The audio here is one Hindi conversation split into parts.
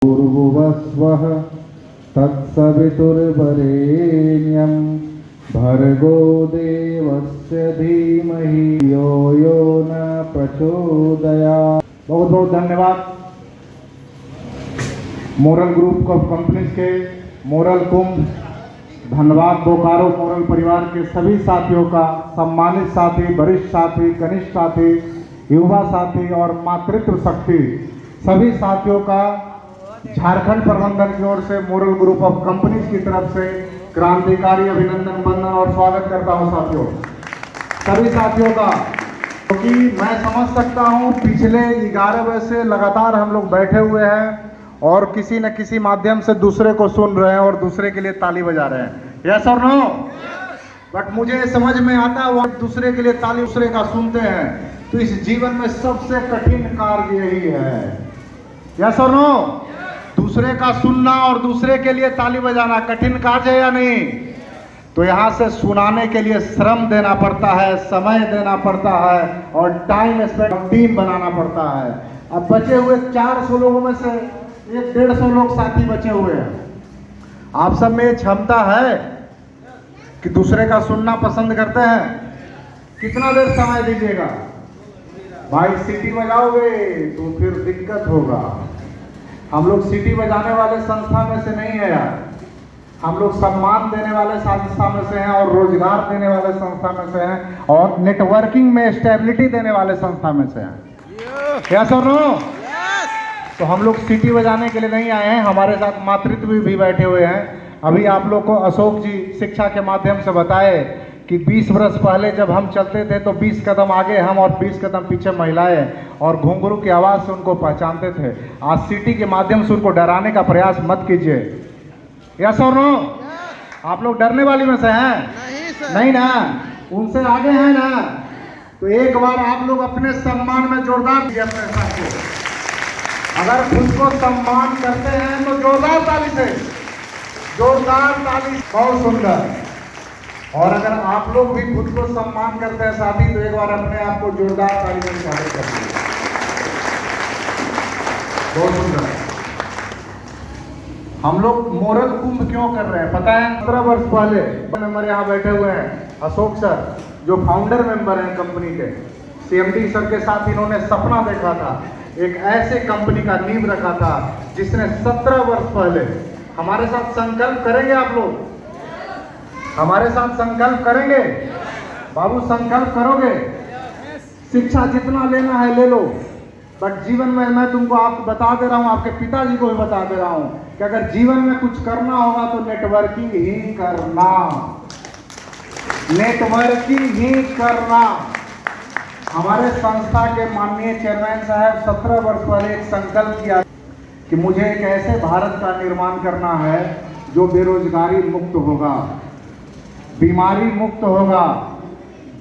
भूर्भुवस्वः तत्सवितुर्वरेण्यं भर्गो देवस्य धीमहि यो यो न प्रचोदयात्। बहुत बहुत धन्यवाद मोरल ग्रुप ऑफ कंपनीज के मोरल कुंभ, धन्यवाद बोकारो मोरल परिवार के सभी साथियों का, सम्मानित साथी, वरिष्ठ साथी, कनिष्ठ साथी, युवा साथी और मातृत्व शक्ति सभी साथियों का झारखंड प्रबंधन की ओर से मोरल ग्रुप ऑफ कंपनीज की तरफ से क्रांतिकारी अभिनंदन, वंदन और स्वागत करता हूं साथियों, सभी साथियों का। क्योंकि मैं समझ सकता हूं पिछले 11 बजे से लगातार हम लोग बैठे हुए हैं और किसी न किसी माध्यम से दूसरे को सुन रहे हैं और दूसरे के लिए ताली बजा रहे हैं। यस और नो? बट मुझे समझ में आता है वो दूसरे के लिए ताली दूसरे का सुनते हैं तो इस जीवन में सबसे कठिन कार्य यही है। यस और नो? दूसरे का सुनना और दूसरे के लिए ताली बजाना कठिन कार्य है या नहीं? तो यहाँ से सुनाने के लिए श्रम देना पड़ता है, समय देना पड़ता है और टाइम स्पेंड, टीम बनाना पड़ता है। अब बचे हुए 400 लोगों में से 150 लोग साथी बचे हुए हैं। आप सब में क्षमता है कि दूसरे का सुनना पसंद करते हैं? कितना देर समय दीजिएगा? भाई सीटी बजाओगे तो फिर दिक्कत होगा। हम लोग सीटी बजाने वाले संस्था में से नहीं है यार, हम लोग सम्मान देने वाले संस्था में से हैं और रोजगार देने वाले संस्था में से हैं और नेटवर्किंग में स्टेबिलिटी देने वाले संस्था में से हैं। क्या सर नो? तो हम लोग सीटी बजाने के लिए नहीं आए हैं, हमारे साथ मातृत्व भी बैठे हुए हैं। अभी आप लोग को अशोक जी शिक्षा के माध्यम से बताए कि 20 वर्ष पहले जब हम चलते थे तो 20 कदम आगे हम और 20 कदम पीछे महिलाएं और घुंघरू की आवाज़ से उनको पहचानते थे। आज सीटी के माध्यम से उनको डराने का प्रयास मत कीजिए। यस और नो? आप लोग डरने वाली में से हैं? नहीं ना, उनसे आगे हैं ना। तो एक बार आप लोग अपने सम्मान में जोरदार दीजिए अपने साथ को। अगर खुद को सम्मान करते हैं तो जोरदार ताली से, जोरदार ताली। बहुत सुंदर। और अगर आप लोग भी खुद को सम्मान करते हैं साथी तो एक बार अपने आप को जोरदार ताली से स्वागत करिए। बहुत सुंदर। हम लोग मोरल कुंभ क्यों कर रहे हैं पता है? 17 वर्ष पहले मेंबर यहाँ बैठे हुए हैं अशोक सर, जो फाउंडर मेंबर हैं कंपनी के। सीएमडी सर के साथ इन्होंने सपना देखा था, एक ऐसे कंपनी का नींव रखा था जिसने 17 वर्ष पहले। हमारे साथ संकल्प करेंगे आप लोग? हमारे साथ संकल्प करेंगे? बाबू संकल्प करोगे? शिक्षा जितना लेना है ले लो, बट जीवन में मैं तुमको आप बता दे रहा हूँ, आपके पिताजी को भी बता दे रहा हूँ कि अगर जीवन में कुछ करना होगा तो नेटवर्किंग ही करना, नेटवर्किंग ही करना। हमारे संस्था के माननीय चेयरमैन साहब 17 वर्ष पहले एक संकल्प किया कि मुझे एक ऐसे भारत का निर्माण करना है जो बेरोजगारी मुक्त होगा, बीमारी मुक्त होगा,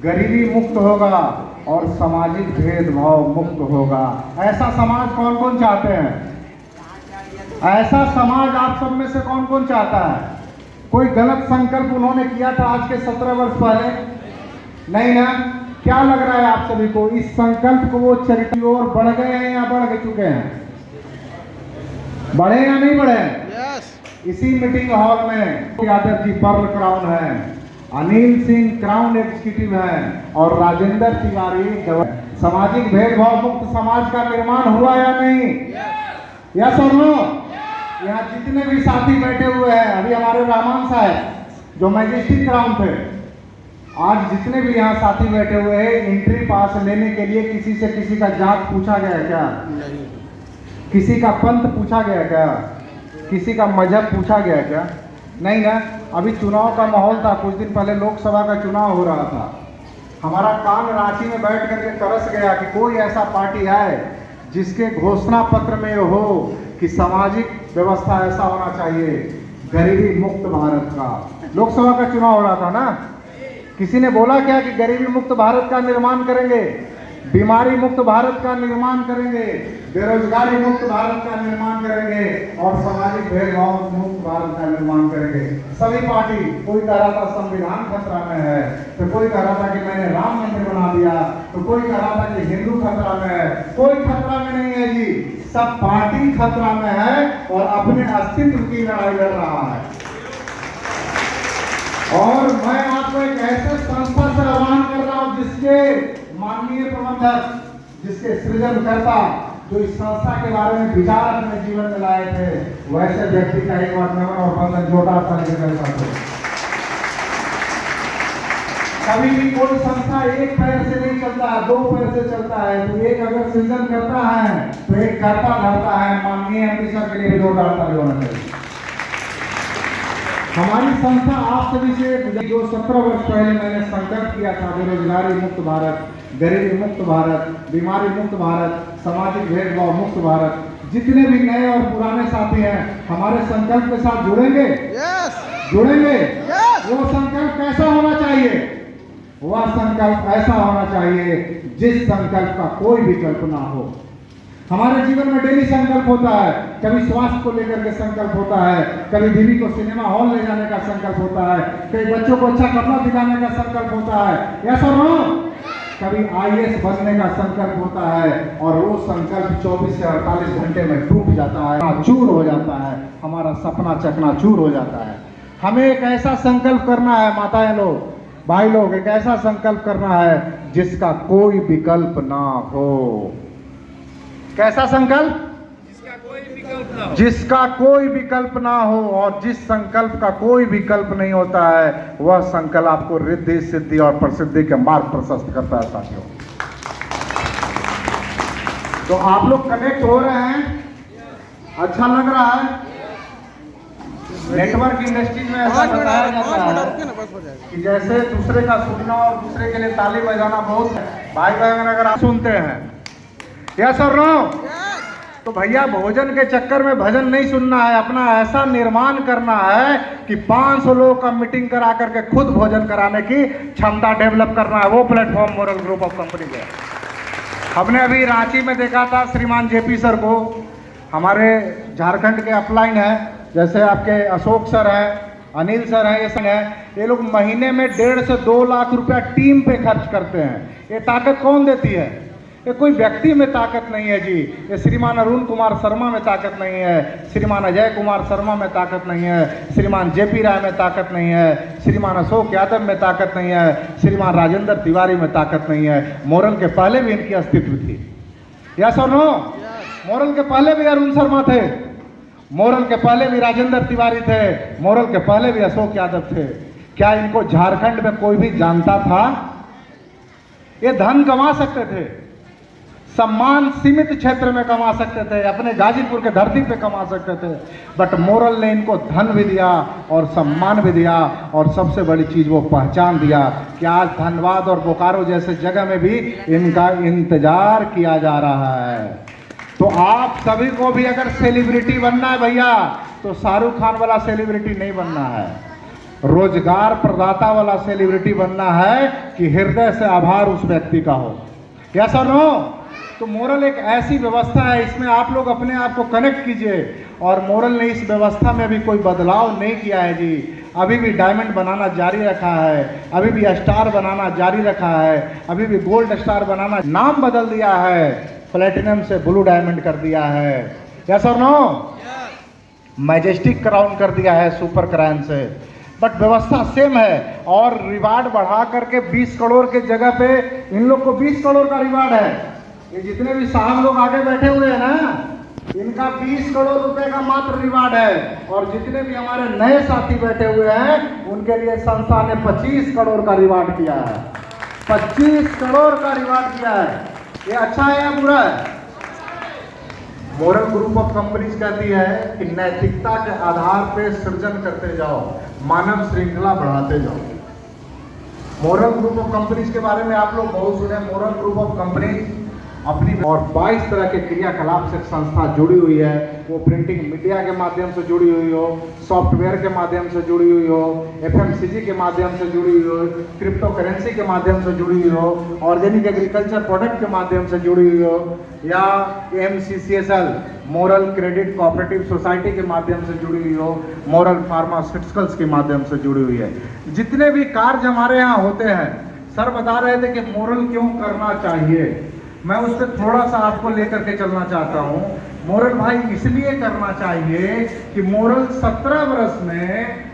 गरीबी मुक्त होगा और सामाजिक भेदभाव मुक्त होगा। ऐसा समाज कौन कौन चाहते हैं? ऐसा समाज आप सब में से कौन कौन चाहता है? कोई गलत संकल्प उन्होंने किया था आज के 17 वर्ष पहले? नहीं ना? क्या लग रहा है आप सभी को, इस संकल्प को वो चरित्र और बढ़ गए हैं या बढ़ चुके हैं? बढ़े या नहीं बढ़े? इसी मीटिंग हॉल में यादव जी पर्ल क्राउन है, अनिल सिंह क्राउन एग्जीक्यूटिव है और राजेंद्र तिवारी। सामाजिक भेदभाव मुक्त समाज का निर्माण हुआ या नहीं? यस और नो? यहाँ जितने भी साथी बैठे हुए हैं, अभी हमारे रहमान साहब जो मैजिस्ट्रेट क्राउन थे, आज जितने भी यहाँ साथी बैठे हुए हैं, एंट्री पास लेने के लिए किसी से किसी का जात पूछा गया क्या? नहीं। किसी का पंथ पूछा गया क्या? किसी का मजहब पूछा गया क्या? नहीं ना। अभी चुनाव का माहौल था, कुछ दिन पहले लोकसभा का चुनाव हो रहा था। हमारा कान रांची में बैठ करके तरस गया कि कोई ऐसा पार्टी है जिसके घोषणा पत्र में हो कि सामाजिक व्यवस्था ऐसा होना चाहिए, गरीबी मुक्त भारत का। लोकसभा का चुनाव हो रहा था ना, किसी ने बोला क्या कि गरीबी मुक्त भारत का निर्माण करेंगे? बीमारी मुक्त भारत का निर्माण करेंगे, बेरोजगारी मुक्त भारत का निर्माण करेंगे और सामाजिक भेदभाव मुक्त भारत का निर्माण करेंगे। सभी पार्टी, कोई कह रहा था संविधान खतरा में है, तो कोई कह रहा था कि मैंने राम मंदिर बना दिया, तो कोई कह रहा था कि हिंदू खतरा में है। कोई खतरा में नहीं है जी, सब पार्टी खतरा में है और अपने अस्तित्व की लड़ाई लड़ रहा है। और मैं आपको एक ऐसे संस्था से आह्वान कर रहा हूं जिसके माननीय प्रबंधक, जिसके सृजनकर्ता, जो इस संस्था के बारे में विचार अपने जीवन में लाए थे, वैसे व्यक्ति का एक बार नमन और बंधन जोरदार ताली से करता हूं। कभी भी कोई संस्था एक पैर से नहीं चलता है, दो पैर से चलता है। तो एक अगर सृजन करता है तो एक करता धरता है। माननीय एमपी सर के लिए जोरदार ताली होना चाहिए। हमारी संस्था आप सभी से जो 17 वर्ष पहले मैंने संकल्प किया था, बेरोजगारी मुक्त भारत, गरीबी मुक्त भारत, बीमारी मुक्त भारत, सामाजिक भेदभाव मुक्त भारत, जितने भी नए और पुराने साथी हैं हमारे संकल्प के साथ जुड़ेंगे। जुड़ेंगे। वो संकल्प कैसा होना चाहिए? वह संकल्प ऐसा होना चाहिए जिस संकल्प का कोई विकल्प ना हो। हमारे जीवन में डेली संकल्प होता है, कभी स्वास्थ्य को लेकर के संकल्प होता है, कभी बीवी को सिनेमा हॉल ले जाने का संकल्प होता है, कभी बच्चों को अच्छा कपड़ा दिलाने का संकल्प होता है, यस और नो? कभी आईएएस बनने का संकल्प होता है और वो संकल्प 24 से 48 घंटे में टूट जाता है, चूर हो जाता है, हमारा सपना चकनाचूर हो जाता है। हमें एक ऐसा संकल्प करना है, माताएं लोग, भाई लोग, एक ऐसा संकल्प करना है जिसका कोई विकल्प ना हो। कैसा संकल्प? जिसका कोई विकल्प ना हो। और जिस संकल्प का कोई विकल्प नहीं होता है वह संकल्प आपको रिद्धि सिद्धि और प्रसिद्धि के मार्ग प्रशस्त करता है साथियों। तो आप लोग कनेक्ट हो रहे हैं, अच्छा लग रहा है। नेटवर्क इंडस्ट्री में ऐसा बताया जाता है कि जैसे दूसरे का सुनना और दूसरे के लिए ताली बजाना बहुत है। भाई बहन अगर आप सुनते हैं, यस और नो? तो भैया भोजन के चक्कर में भजन नहीं सुनना है, अपना ऐसा निर्माण करना है कि 500 लोगों का मीटिंग करा करके खुद भोजन कराने की क्षमता डेवलप करना है। वो platform moral group of company है। हमने अभी रांची में देखा था श्रीमान जेपी सर को, हमारे झारखंड के अपलाइन है, जैसे आपके अशोक सर हैं, अनिल सर हैं, ये सब हैं। ये लोग महीने में 1.5 से 2 लाख रुपया टीम पे खर्च करते हैं। ये ताकत कौन देती है? ये कोई व्यक्ति में ताकत नहीं है जी। ये श्रीमान अरुण कुमार शर्मा में ताकत नहीं है, श्रीमान अजय कुमार शर्मा में ताकत नहीं है, श्रीमान जेपी राय में ताकत नहीं है, श्रीमान अशोक यादव में ताकत नहीं है, श्रीमान राजेंद्र तिवारी में ताकत नहीं है। मोरल के पहले भी इनकी अस्तित्व थी, यस और नो? मोरल के पहले भी अरुण शर्मा थे, मोरल के पहले भी राजेंद्र तिवारी थे, मोरल के पहले भी अशोक यादव थे। क्या इनको झारखंड में कोई भी जानता था? ये धन कमा सकते थे, सम्मान सीमित क्षेत्र में कमा सकते थे, अपने गाजीपुर के धरती पे कमा सकते थे, बट मोरल ने इनको धन भी दिया और सम्मान भी दिया और सबसे बड़ी चीज वो पहचान दिया कि आज धनबाद और बोकारो जैसे जगह में भी इनका इंतजार किया जा रहा है। तो आप सभी को भी अगर सेलिब्रिटी बनना है भैया, तो शाहरुख खान वाला सेलिब्रिटी नहीं बनना है, रोजगार प्रदाता वाला सेलिब्रिटी बनना है कि हृदय से आभार उस व्यक्ति का हो, यस और नो? तो मोरल एक ऐसी व्यवस्था है, इसमें आप लोग अपने आप को कनेक्ट कीजिए। और मोरल ने इस व्यवस्था में भी कोई बदलाव नहीं किया है जी, अभी भी डायमंड बनाना जारी रखा है, अभी भी स्टार बनाना जारी रखा है, अभी भी गोल्ड स्टार बनाना, नाम बदल दिया है, प्लेटिनम से ब्लू डायमंड कर दिया है, यस और नो? मैजेस्टिक क्राउन कर दिया है सुपर क्राउन से, बट व्यवस्था सेम है। और रिवार्ड बढ़ा करके 20 करोड़ के जगह पे इन लोग को 20 करोड़ का रिवार्ड है। ये जितने भी साहब लोग आगे बैठे हुए हैं ना, इनका 20 करोड़ रुपए का मात्र रिवार्ड है। और जितने भी हमारे नए साथी बैठे हुए हैं उनके लिए संस्था ने 25 करोड़ का रिवार्ड किया है, 25 करोड़ का रिवार्ड किया है। ये अच्छा है या बुरा है? मोरल ग्रुप ऑफ कंपनीज कहती है कि नैतिकता के आधार पे सृजन करते जाओ, मानव श्रृंखला बढ़ाते जाओ। मोरल ग्रुप ऑफ कंपनीज के बारे में आप लोग बहुत सुने। मोरल ग्रुप ऑफ कंपनीज अपनी और 22 तरह के क्रियाकलाप से संस्था जुड़ी हुई है। वो प्रिंटिंग मीडिया के माध्यम से जुड़ी हुई हो, सॉफ्टवेयर के माध्यम से जुड़ी हुई हो, एफएमसीजी के माध्यम से जुड़ी हुई हो, क्रिप्टो करेंसी के माध्यम से जुड़ी हुई हो, ऑर्गेनिक एग्रीकल्चर प्रोडक्ट के माध्यम से जुड़ी हुई हो, या MCCSL moral credit cooperative society के माध्यम से जुड़ी हुई हो, मोरल फार्मास्यूटिकल्स के माध्यम से जुड़ी हुई है। जितने भी कार्य हमारे यहाँ होते हैं, सर बता रहे थे कि मोरल क्यों करना चाहिए, मैं उस पर थोड़ा सा आपको लेकर के चलना चाहता हूँ। मोरल भाई इसलिए करना चाहिए कि मोरल 17 वर्ष में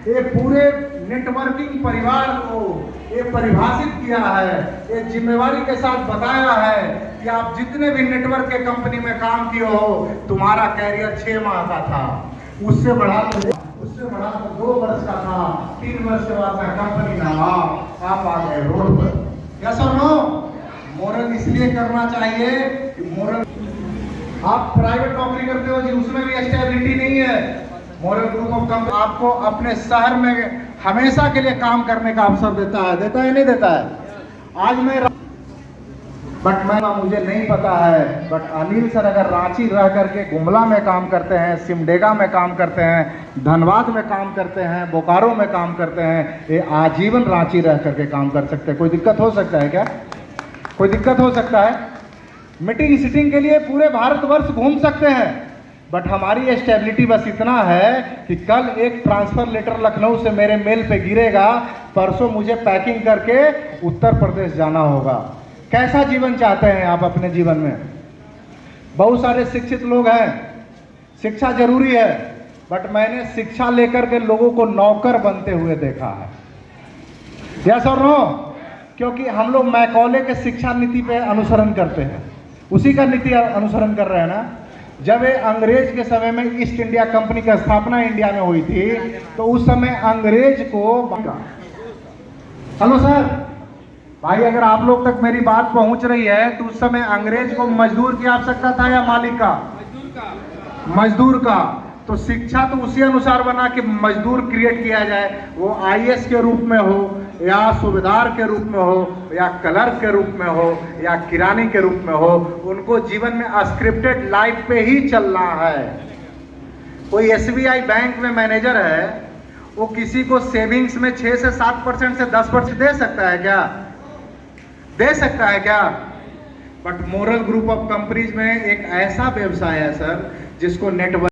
ये पूरे नेटवर्किंग परिवार को ये परिभाषित किया है, ये जिम्मेवारी के साथ बताया है कि आप जितने भी नेटवर्क के कंपनी में काम किए हो, तुम्हारा कैरियर 6 माह का था, उससे बढ़ा तो 2 वर्ष का था, 3 वर्ष के बाद कंपनी में आप आ गए रोड पर। यस और नो? मोरल इसलिए करना चाहिए कि मोरल आप प्राइवेट नौकरी करते हो जी, उसमें भी स्टेबिलिटी नहीं है। मोरल ग्रुप ऑफ कंपनी आपको अपने शहर में हमेशा के लिए काम करने का अवसर देता है नहीं देता है? आज मुझे नहीं पता है, बट अनिल सर अगर रांची रह करके गुमला में काम करते हैं, सिमडेगा में काम करते हैं, धनबाद में काम करते हैं, बोकारो में काम करते हैं, ये आजीवन रांची रह करके काम कर सकते हैं। कोई दिक्कत हो सकता है क्या? कोई दिक्कत हो सकता है? मीटिंग सीटिंग के लिए पूरे भारतवर्ष घूम सकते हैं, बट हमारी स्टेबिलिटी बस इतना है कि कल एक ट्रांसफर लेटर लखनऊ से मेरे मेल पे गिरेगा, परसों मुझे पैकिंग करके उत्तर प्रदेश जाना होगा। कैसा जीवन चाहते हैं आप अपने जीवन में? बहुत सारे शिक्षित लोग हैं, शिक्षा जरूरी है, बट मैंने शिक्षा लेकर के लोगों को नौकर बनते हुए देखा है। यस और नो? क्योंकि हम लोग मैकॉले के शिक्षा नीति पे अनुसरण करते हैं, उसी का नीति अनुसरण कर रहे हैं ना। जब ये अंग्रेज के समय में ईस्ट इंडिया कंपनी की स्थापना इंडिया में हुई थी, तो उस समय अंग्रेज को हेलो सर भाई, अगर आप लोग तक मेरी बात पहुंच रही है, तो उस समय अंग्रेज को मजदूर की आवश्यकता था या मालिक का? मजदूर का। तो शिक्षा तो उसी अनुसार बना कि मजदूर क्रिएट किया जाए, वो IAS के रूप में हो, या सूबेदार के रूप में हो, या क्लर्क के रूप में हो, या किरानी के रूप में हो। उनको जीवन में स्क्रिप्टेड लाइफ पे ही चलना है। कोई SBI बैंक में मैनेजर है, वो किसी को सेविंग्स में 6 से 7% से 10% दे सकता है क्या? दे सकता है क्या? But moral group of companies में एक ऐसा व्यवसाय है सर, जिसको नेटवर्क